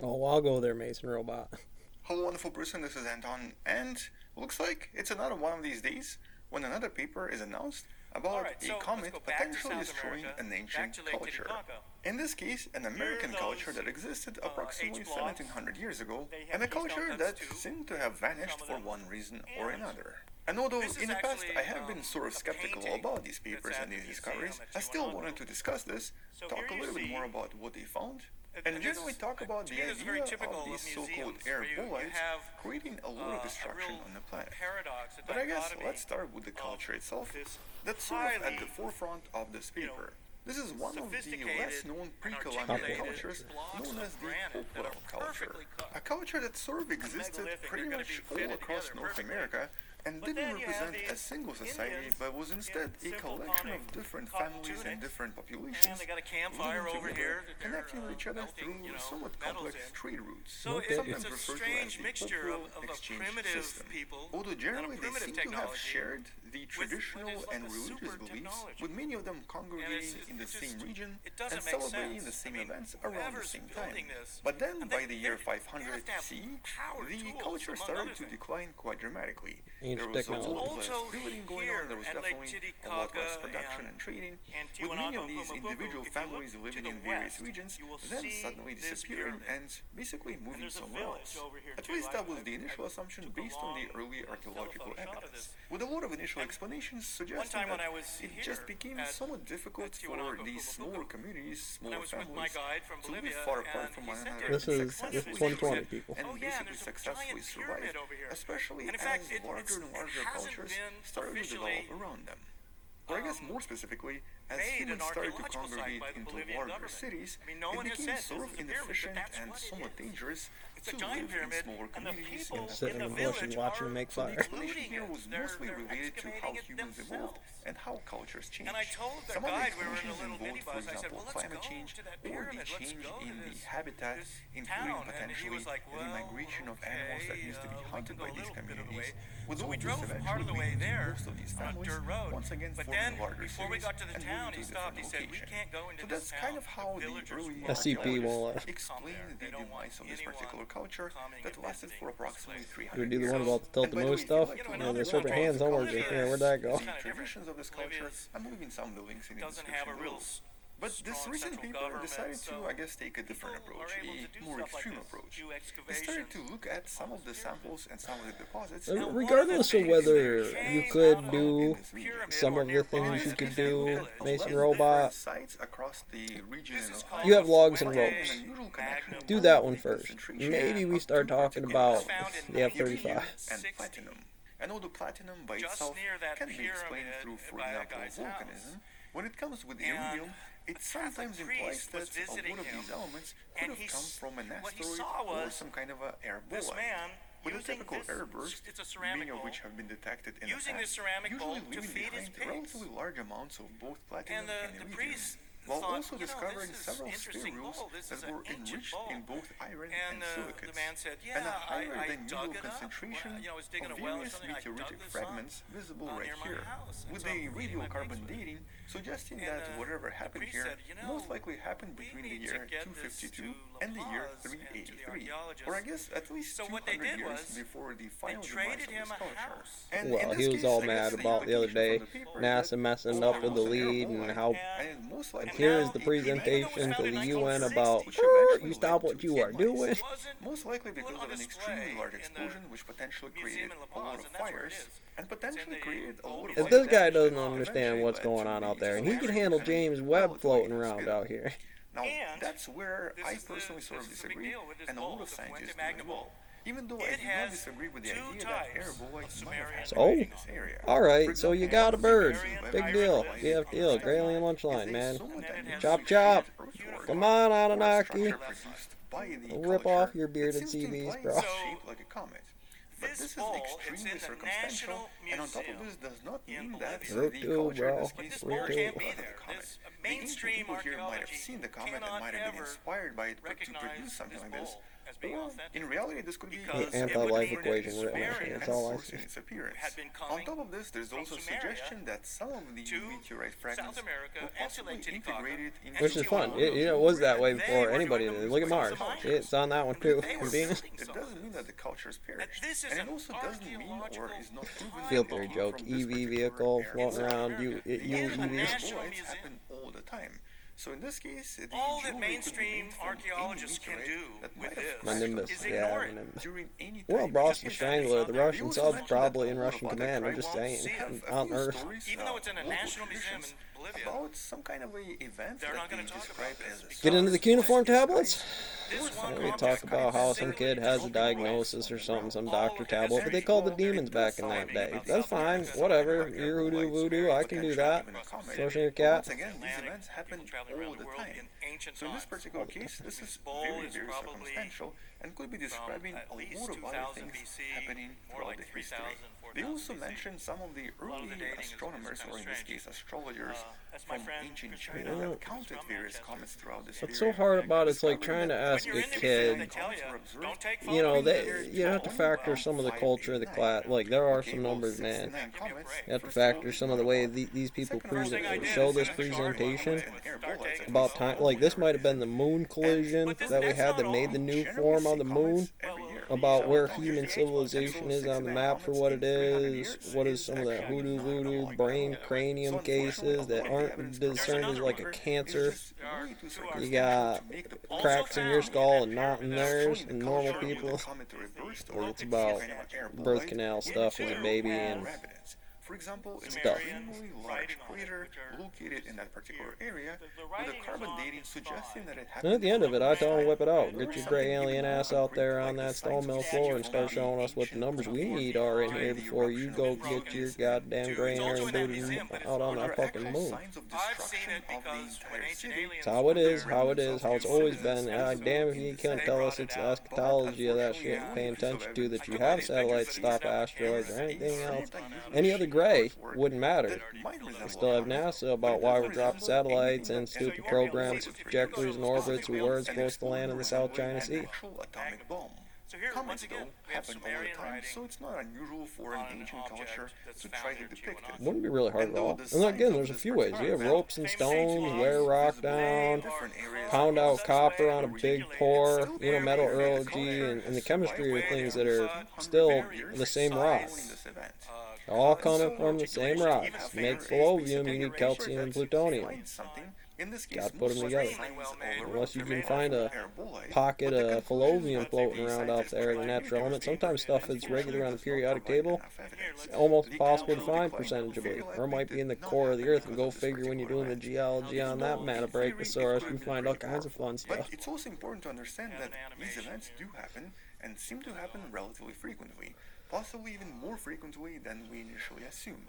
Oh, I'll go there, Mason Robot. Hello, wonderful person. This is Anton, and looks like it's another one of these days when another paper is announced about a comet potentially destroying an ancient culture. In this case, an American culture that existed approximately 1700 years ago, and a culture that seemed to have vanished for one reason or another. And although in the past I have been sort of skeptical about these papers and these discoveries, I still wanted to discuss this, talk a little bit more about what they found, and generally talk about the idea of these so-called air bolides creating a lot of destruction on the planet. But I guess let's start with the culture itself, that's sort of at the forefront of this paper. This is one of the less known pre-Columbian cultures known as the Hopewell culture. A culture that sort of existed pretty much all across North America and didn't represent a single society, but was instead a collection of different families and different populations living together, connecting with each other through somewhat complex trade routes, sometimes referred to as the Hopewell exchange system. Although generally they seem to have shared the traditional and religious beliefs, with many of them congregating in the same region and celebrating the same events around the same time. But then, by the year 500 CE, the culture started to decline quite dramatically. There was a lot less building going on, there was definitely a lot less production and trading, with many of these individual families living in various regions, then suddenly disappearing and basically moving somewhere else. At least that was the initial assumption based on the early archaeological evidence, with a lot of initial explanations suggesting that it just became somewhat difficult for these smaller communities, smaller families, to live far apart from one another This is 2020, people. and basically successfully survive, especially as larger and larger cultures started to develop around them. Or I guess more specifically, as humans started to congregate into larger cities, it became sort of inefficient and somewhat dangerous to live in smaller communities in the Sitting in the bush and watching them make so the fire. explanation here was mostly related to how humans evolved and how cultures changed. Some of the explanations involved, for example, climate change or the change in the habitat, including potentially the migration of animals that used to be hunted by these communities, with all this eventually leading to most of these families once again forming larger cities and moving to different locations. So that's kind of how the early SCP won't archaeologists explain the demise of this particular culture that lasted for approximately You 300 do the years. one about the tilt And the by the way, moose if you'd stuff? like to You know know, the more serpent about hands the don't work. culture Yeah, where'd that go? the traditions of this culture, I'm leaving some of the links in the description below. But this recent paper decided to, I guess, take a different approach, a more extreme approach. They started to look at some of the samples and some of the deposits. Regardless of whether you could do some of the things you could do, Mason Robot, Sites across the region in Ohio, you have logs and find an ropes. unusual connection of Do that one gold first. concentration Maybe we of start two talking particular about elements, the F-35. uranium and platinum. And although platinum by itself can be explained through, for example, volcanism, when it comes with uranium, it sometimes implies that a lot of these elements could have come from an asteroid or some kind of an air bolide. With a typical airburst, many of which have been detected in the past, usually leaving behind relatively large amounts of both platinum and iridium, while also discovering several spherules that were enriched in both iron and silicates, and a higher than usual concentration of various meteoritic fragments visible right here, with a radiocarbon dating suggesting that whatever happened here most likely happened between the year 252 and the year 383, or I guess at least 200 years before the final demise of this culture. And in Well, this he was case, all I guess mad the about the other implication day, from the paper NASA that messing although up it with the was an air lead and bolide, how and most likely here is now the a presentation to previous the UN culture, about, which eventually you led stop to what its you are demise. doing. Most likely because of an extremely large explosion which potentially created a lot of fires and potentially created a lot of If life this guy damage doesn't that understand eventually what's led going to on out the there, and he can discovery handle of James a Webb relatively floating around inhospitable. out here. Now, that's where I personally sort of disagree, and a lot of scientists do as well. Even though I do not disagree with the idea that air bolides might have happened So, in this area. For alright, so you example, got a bird. Webb Big deal. identified BF on deal. the Grayling study lunch line, is a man. somewhat unusually Chop chop. shaped earthworm, Come on, or a Anunnaki. structure produced by the Rip culture off your that bearded seems to CVs, imply bro. it's shaped like a comet. But this is extremely circumstantial, and on top of this does not mean that the Root two, culture in bro. this case Root was two. a part of the comet. The ancient people here might have seen the comet and might have been inspired by it to produce something like this, Well, in reality, this could be The anti-life equation written out here. That's all I source see. in its appearance. On top of this, there's also a suggestion that some of the meteorite fragments were possibly integrated into Which is fun. It was that way before anybody did. Look at Mars. See, it's on that one too. Venus. It doesn't mean that the cultures perished, and it also doesn't mean or is not proven Field that theory they joke. come from this EV particular vehicle area. floating around. UEVs. Bolides happen all the time. So in this case, the All that jewelry could be mainstream made from archaeologists any can meteorite do that with might have My this Nimbus. is Yeah, ignore my it. Nimbus. during any Well, time. Boston Strangler, the Russian also sub's mentioned probably that in a lot Russian of other command. I'm tribes just saying. have a On few Earth. stories, Even though it's in a local national museum traditions in Bolivia, about some kind of a event they're that not they going to talk describe about as this Get into the cuneiform tablets. this one We object talk about how some considered kid has a trophy diagnosis or something, some doctor All tablet, of but they history. called the demons back in that day. That's fine, whatever. You're hoodoo voodoo, I can do that. Throw your cat. Once again, these events happen all the time. So in this particular case, this is very, very circumstantial and could be describing a lot of other things happening throughout the history. They also mention some of the early astronomers, or in this case astrologers, from ancient China that counted various comets throughout this What's period. so hard about it's like trying to ask a kid, you know, you have to factor some of the culture of the class. Like, there are some numbers, man. You have to factor some of the way these people show this presentation about time. Like, this might have been the moon collision that we had that made the new form on the moon, about where human civilization is on the map for what it is. What is some of that hoodoo voodoo brain cranium cases that aren't discerned as like a cancer. You got cracks in your skull and not in theirs, and normal people. Or it's about birth canal stuff as a baby and for example, an stuff. extremely large crater located in that particular area with a carbon dating suggesting that it happened. And at the end of it, I tell them, whip it out. Get your gray alien ass out there on that stone mill floor and start showing us what the numbers we need are in here before you go get your goddamn gray alien booty out on that fucking moon. I've seen it because when ancient aliens It's how it is, how it's always been. Damn if you can't tell us it's the eschatology of that shit paying attention to that you have satellites stop asteroids or anything else. Any other gray wouldn't matter. We still have NASA about why we're dropping satellites and stupid programs, trajectories and orbits where it's supposed to land in the South China Sea. So here, once Comets, again, though, we have happen all Sumerian the time, writing so it's not unusual for an ancient culture to try to depict it. Wouldn't be really hard at all. And again, there's a few ways. You have ropes and stones, wear rock down, pound out copper on a big pour, metallurgy, and the chemistry are things that are still the same rock. All coming from the same rocks. To make palladium, you need calcium and plutonium. Gotta put them together. Unless you can find a pocket of fallopian floating around out there, the natural element. Sometimes stuff that's regular on the periodic table, it's almost impossible to find percentageably. Or it might be in the core of the earth, and go figure when you're doing the geology on that man-a-brakie, you find all kinds of fun stuff. But it's also important to understand that these events do happen, and seem to happen relatively frequently, possibly even more frequently than we initially assumed.